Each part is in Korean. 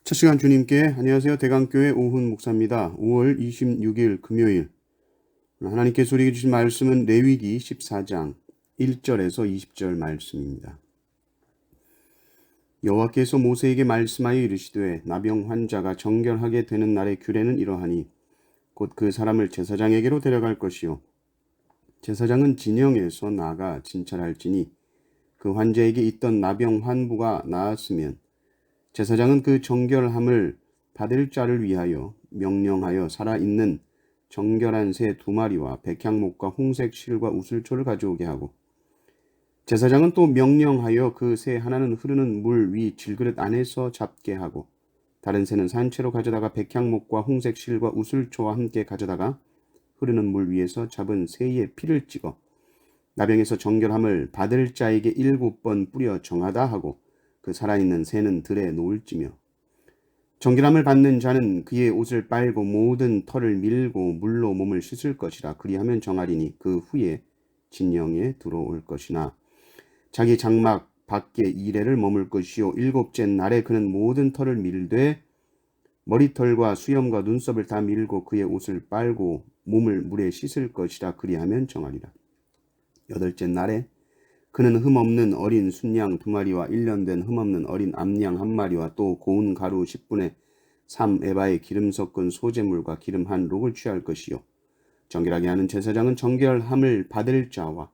첫 시간 주님께 안녕하세요. 대강교회 오훈 목사입니다. 5월 26일 금요일 하나님께서 우리에게 주신 말씀은 레위기 14장 1절에서 20절 말씀입니다. 여호와께서 모세에게 말씀하여 이르시되 나병 환자가 정결하게 되는 날의 규례는 이러하니 곧 그 사람을 제사장에게로 데려갈 것이요 제사장은 진영에서 나가 진찰할지니 그 환자에게 있던 나병 환부가 나았으면 제사장은 그 정결함을 받을 자를 위하여 명령하여 살아있는 정결한 새 2마리와 백향목과 홍색 실과 우슬초를 가져오게 하고 제사장은 또 명령하여 그 새 하나는 흐르는 물 위 질그릇 안에서 잡게 하고 다른 새는 산채로 가져다가 백향목과 홍색 실과 우슬초와 함께 가져다가 흐르는 물 위에서 잡은 새의 피를 찍어 나병에서 정결함을 받을 자에게 7번 뿌려 정하다 하고 그 살아있는 새는 들에 놓을지며 정결함을 받는 자는 그의 옷을 빨고 모든 털을 밀고 물로 몸을 씻을 것이라 그리하면 정하리니 그 후에 진영에 들어올 것이나 자기 장막 밖에 2레를 머물 것이요 7째 날에 그는 모든 털을 밀되 머리털과 수염과 눈썹을 다 밀고 그의 옷을 빨고 몸을 물에 씻을 것이라 그리하면 정하리라. 8째 날에 그는 흠없는 어린 순양 2마리와 1년 된 흠없는 어린 암양 1마리와 또 고운 가루 10분의 3 에바의 기름 섞은 소재물과 기름 한 록을 취할 것이요 정결하게 하는 제사장은 정결함을 받을 자와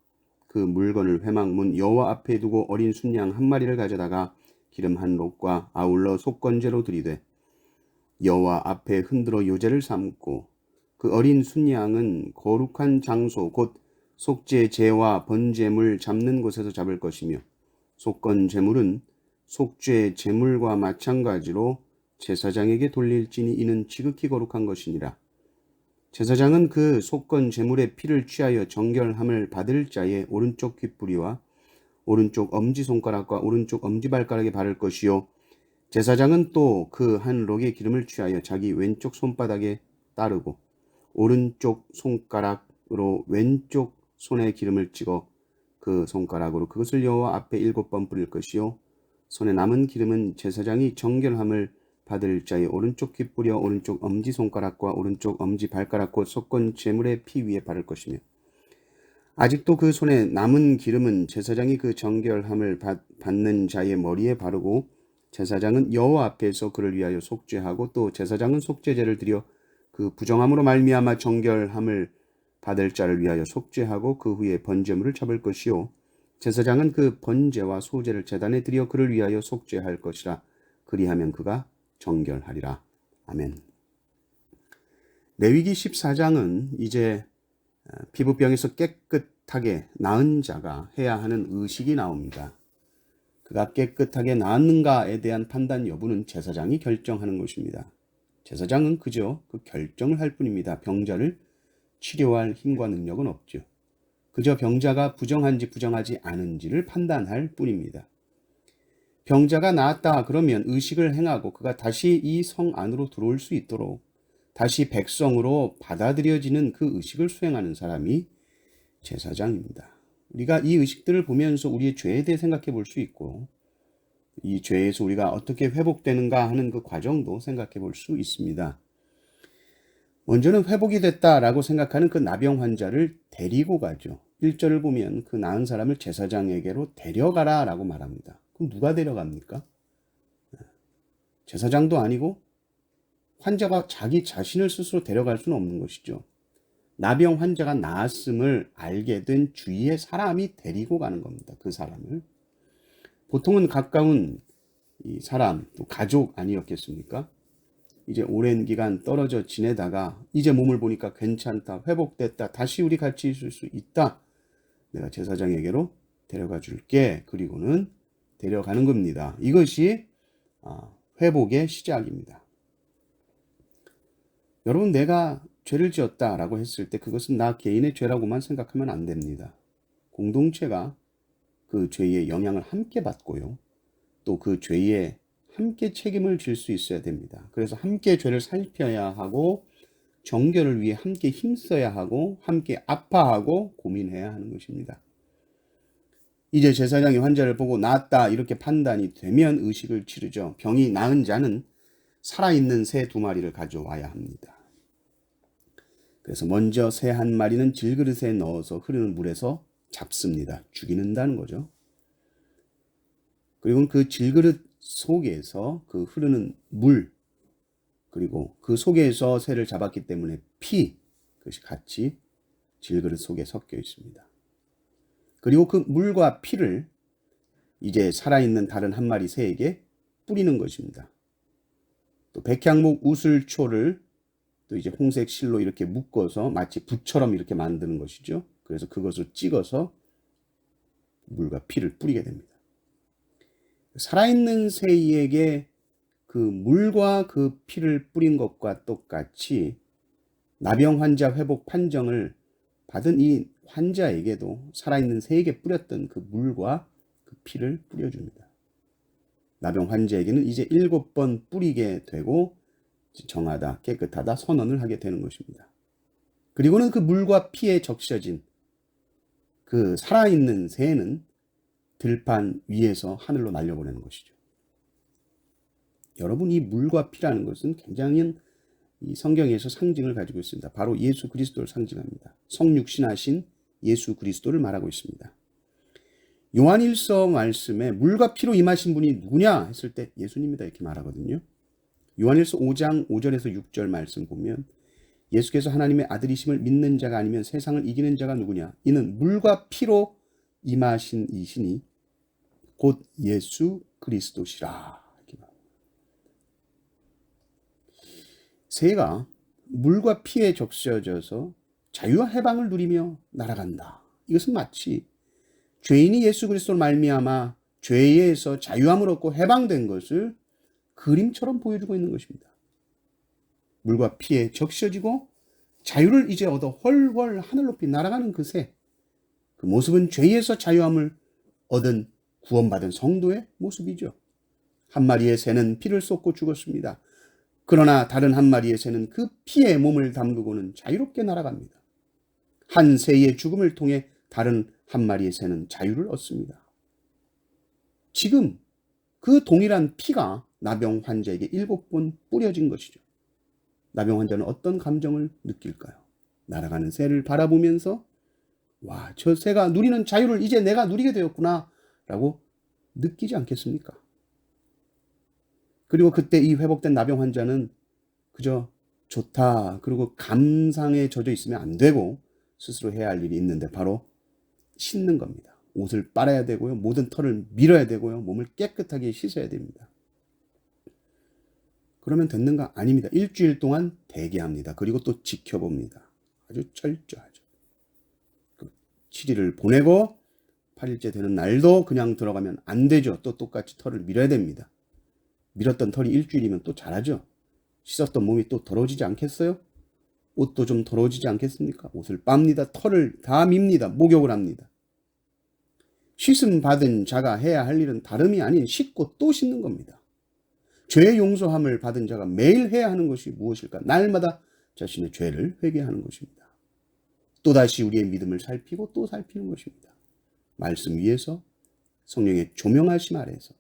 그 물건을 회막문 여호와 앞에 두고 어린 순양 1마리를 가져다가 기름 한 록과 아울러 속건제로 드리되 여호와 앞에 흔들어 요제를 삼고 그 어린 순양은 거룩한 장소 곧 속죄 제와 번제물 잡는 곳에서 잡을 것이며 속건 제물은 속죄 제물과 마찬가지로 제사장에게 돌릴지니 이는 지극히 거룩한 것이니라. 제사장은 그 속건 제물의 피를 취하여 정결함을 받을 자의 오른쪽 귓부리와 오른쪽 엄지손가락과 오른쪽 엄지발가락에 바를 것이요 제사장은 또 그 한 록의 기름을 취하여 자기 왼쪽 손바닥에 따르고 오른쪽 손가락으로 왼쪽 손에 기름을 찍어 그 손가락으로 그것을 여호와 앞에 7번 뿌릴 것이요 손에 남은 기름은 제사장이 정결함을 받을 자의 오른쪽 귓부리와 오른쪽 엄지손가락과 오른쪽 엄지발가락 곧 속건 제물의 피 위에 바를 것이며 아직도 그 손에 남은 기름은 제사장이 그 정결함을 받는 자의 머리에 바르고 제사장은 여호와 앞에서 그를 위하여 속죄하고 또 제사장은 속죄제를 드려 그 부정함으로 말미암아 정결함을 받을 자를 위하여 속죄하고 그 후에 번제물을 잡을 것이요 제사장은 그 번제와 소제를 제단에 드려 그를 위하여 속죄할 것이라 그리하면 그가 정결하리라. 아멘. 레위기 14장은 이제 피부병에서 깨끗하게 나은 자가 해야 하는 의식이 나옵니다. 그가 깨끗하게 나았는가에 대한 판단 여부는 제사장이 결정하는 것입니다. 제사장은 그저 그 결정을 할 뿐입니다. 병자를 치료할 힘과 능력은 없죠. 그저 병자가 부정한지 부정하지 않은지를 판단할 뿐입니다. 병자가 나았다 그러면 의식을 행하고 그가 다시 이 성 안으로 들어올 수 있도록 다시 백성으로 받아들여지는 그 의식을 수행하는 사람이 제사장입니다. 우리가 이 의식들을 보면서 우리의 죄에 대해 생각해 볼 수 있고 이 죄에서 우리가 어떻게 회복되는가 하는 그 과정도 생각해 볼 수 있습니다. 먼저는 회복이 됐다라고 생각하는 그 나병 환자를 데리고 가죠. 1절을 보면 그 나은 사람을 제사장에게로 데려가라 라고 말합니다. 그럼 누가 데려갑니까? 제사장도 아니고 환자가 자기 자신을 스스로 데려갈 수는 없는 것이죠. 나병 환자가 나았음을 알게 된 주위의 사람이 데리고 가는 겁니다. 그 사람을. 보통은 가까운 이 사람, 또 가족 아니었겠습니까? 이제 오랜 기간 떨어져 지내다가 이제 몸을 보니까 괜찮다, 회복됐다, 다시 우리 같이 있을 수 있다. 내가 제사장에게로 데려가 줄게. 그리고는 데려가는 겁니다. 이것이 회복의 시작입니다. 여러분, 내가 죄를 지었다라고 했을 때 그것은 나 개인의 죄라고만 생각하면 안 됩니다. 공동체가 그 죄의 영향을 함께 받고요. 또 그 죄의 함께 책임을 질 수 있어야 됩니다. 그래서 함께 죄를 살펴야 하고 정결을 위해 함께 힘써야 하고 함께 아파하고 고민해야 하는 것입니다. 이제 제사장이 환자를 보고 나았다 이렇게 판단이 되면 의식을 치르죠. 병이 나은 자는 살아있는 새 2마리를 가져와야 합니다. 그래서 먼저 새 1마리는 질그릇에 넣어서 흐르는 물에서 잡습니다. 죽이는다는 거죠. 그리고 그 질그릇 속에서 그 흐르는 물, 그리고 그 속에서 새를 잡았기 때문에 피, 그것이 같이 질그릇 속에 섞여 있습니다. 그리고 그 물과 피를 이제 살아있는 다른 1마리 새에게 뿌리는 것입니다. 또 백향목 우슬초를 또 이제 홍색 실로 이렇게 묶어서 마치 붓처럼 이렇게 만드는 것이죠. 그래서 그것을 찍어서 물과 피를 뿌리게 됩니다. 살아있는 새에게 그 물과 그 피를 뿌린 것과 똑같이 나병 환자 회복 판정을 받은 이 환자에게도 살아있는 새에게 뿌렸던 그 물과 그 피를 뿌려줍니다. 나병 환자에게는 이제 7번 뿌리게 되고 정하다, 깨끗하다 선언을 하게 되는 것입니다. 그리고는 그 물과 피에 적셔진 그 살아있는 새는 들판 위에서 하늘로 날려보내는 것이죠. 여러분, 이 물과 피라는 것은 굉장히 이 성경에서 상징을 가지고 있습니다. 바로 예수 그리스도를 상징합니다. 성육신하신 예수 그리스도를 말하고 있습니다. 요한일서 말씀에 물과 피로 임하신 분이 누구냐 했을 때 예수님이다 이렇게 말하거든요. 요한일서 5장 5절에서 6절 말씀 보면 예수께서 하나님의 아들이심을 믿는 자가 아니면 세상을 이기는 자가 누구냐? 이는 물과 피로 임하신 이시니 곧 예수 그리스도시라. 새가 물과 피에 적셔져서 자유와 해방을 누리며 날아간다. 이것은 마치 죄인이 예수 그리스도로 말미암아 죄에서 자유함을 얻고 해방된 것을 그림처럼 보여주고 있는 것입니다. 물과 피에 적셔지고 자유를 이제 얻어 훨훨 하늘 높이 날아가는 그 새, 그 모습은 죄에서 자유함을 얻은 구원받은 성도의 모습이죠. 1마리의 새는 피를 쏟고 죽었습니다. 그러나 다른 1마리의 새는 그 피에 몸을 담그고는 자유롭게 날아갑니다. 한 새의 죽음을 통해 다른 1마리의 새는 자유를 얻습니다. 지금 그 동일한 피가 나병 환자에게 7번 뿌려진 것이죠. 나병 환자는 어떤 감정을 느낄까요? 날아가는 새를 바라보면서 와, 저 새가 누리는 자유를 이제 내가 누리게 되었구나 라고 느끼지 않겠습니까? 그리고 그때 이 회복된 나병 환자는 그저 좋다, 그리고 감상에 젖어 있으면 안 되고 스스로 해야 할 일이 있는데 바로 씻는 겁니다. 옷을 빨아야 되고요. 모든 털을 밀어야 되고요. 몸을 깨끗하게 씻어야 됩니다. 그러면 됐는가? 아닙니다. 일주일 동안 대기합니다. 그리고 또 지켜봅니다. 아주 철저하죠. 7일을 보내고 8일째 되는 날도 그냥 들어가면 안 되죠. 또 똑같이 털을 밀어야 됩니다. 밀었던 털이 일주일이면 또 자라죠. 씻었던 몸이 또 더러워지지 않겠어요? 옷도 좀 더러워지지 않겠습니까? 옷을 빱니다. 털을 다 밉니다. 목욕을 합니다. 씻음 받은 자가 해야 할 일은 다름이 아닌 씻고 또 씻는 겁니다. 죄의 용서함을 받은 자가 매일 해야 하는 것이 무엇일까? 날마다 자신의 죄를 회개하는 것입니다. 또다시 우리의 믿음을 살피고 또 살피는 것입니다. 말씀 위에서 성령의 조명하심 아래에서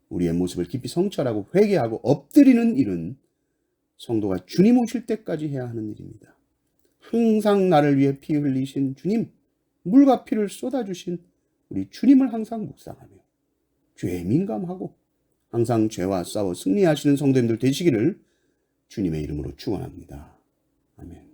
우리의 모습을 깊이 성찰하고 회개하고 엎드리는 일은 성도가 주님 오실 때까지 해야 하는 일입니다. 항상 나를 위해 피 흘리신 주님, 물과 피를 쏟아주신 우리 주님을 항상 묵상하며 죄에 민감하고 항상 죄와 싸워 승리하시는 성도님들 되시기를 주님의 이름으로 축원합니다. 아멘.